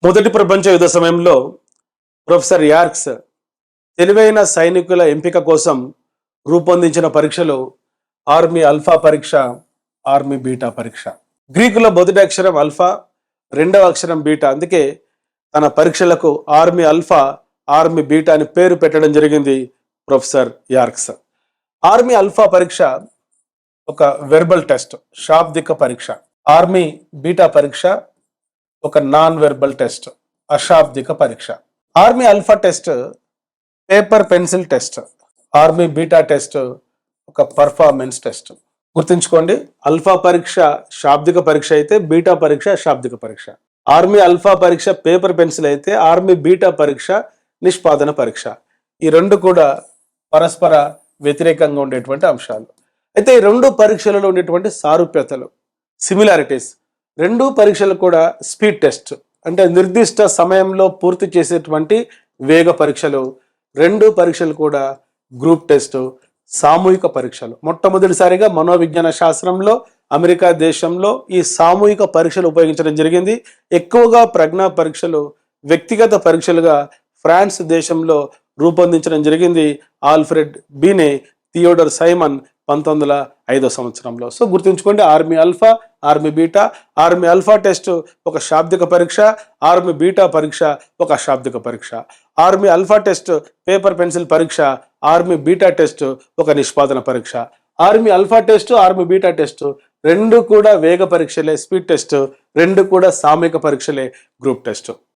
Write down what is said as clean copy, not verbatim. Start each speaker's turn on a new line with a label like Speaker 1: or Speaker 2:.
Speaker 1: మొదటి ప్రపంచ యుద్ధ సమయంలో ప్రొఫెసర్ యార్క్స్ తెలివైన సైనికుల ఎంపిక కోసం రూపొందించిన పరీక్షలు ఆర్మీ అల్ఫా పరీక్ష, ఆర్మీ బీటా పరీక్ష. గ్రీకులో మొదటి అక్షరం అల్ఫా, రెండవ అక్షరం బీటా. అందుకే తన పరీక్షలకు ఆర్మీ అల్ఫా, ఆర్మీ బీటా అని పేరు పెట్టడం జరిగింది ప్రొఫెసర్ యార్క్స్. ఆర్మీ అల్ఫా పరీక్ష ఒక వెర్బల్ టెస్ట్, శాబ్దిక పరీక్ష. ఆర్మీ బీటా పరీక్ష ఒక నాన్ వెర్బల్ టెస్ట్, అశాబ్దిక పరీక్ష. Army alpha test paper pencil test, army beta test ఒక పర్ఫార్మెన్స్ టెస్ట్. గుర్తుంచుకోండి, అల్ఫా పరీక్ష శాబ్దిక పరీక్ష అయితే బీటా పరీక్ష అశాబ్దిక పరీక్ష. ఆర్మీ అల్ఫా పరీక్ష పేపర్ పెన్సిల్ అయితే ఆర్మీ బీటా పరీక్ష నిష్పాదన పరీక్ష. ఈ రెండు కూడా పరస్పర వ్యతిరేకంగా ఉండేటువంటి అంశాలు. అయితే ఈ రెండు పరీక్షలలో ఉండేటువంటి సారూప్యతలు, సిమిలారిటీస్. రెండు పరీక్షలు కూడా స్పీడ్ టెస్ట్, అంటే నిర్దిష్ట సమయంలో పూర్తి చేసేటువంటి వేగ పరీక్షలు. రెండు పరీక్షలు కూడా గ్రూప్ టెస్ట్, సామూహిక పరీక్షలు. మొట్టమొదటిసారిగా మనోవిజ్ఞాన శాస్త్రంలో అమెరికా దేశంలో ఈ సామూహిక పరీక్షలు ఉపయోగించడం జరిగింది. ఎక్కువగా ప్రజ్ఞా పరీక్షలు వ్యక్తిగత పరీక్షలుగా ఫ్రాన్స్ దేశంలో రూపొందించడం జరిగింది ఆల్ఫ్రెడ్ బీనే, థియోడర్ సైమన్ 1905 సంవత్సరంలో. సో గుర్తుంచుకోండి, army alpha, army beta. Army alpha test ఒక శాబ్దిక పరీక్ష, ఆర్మీ బీటా పరీక్ష ఒక అశాబ్దిక పరీక్ష. Army alpha test paper pencil పరీక్ష, ఆర్మీ బీటా టెస్ట్ ఒక నిష్పాదన పరీక్ష. Army alpha test, army beta test రెండు కూడా వేగ పరీక్షలే, స్పీడ్ టెస్ట్. రెండు కూడా సామూహిక పరీక్షలే, గ్రూప్ టెస్ట్.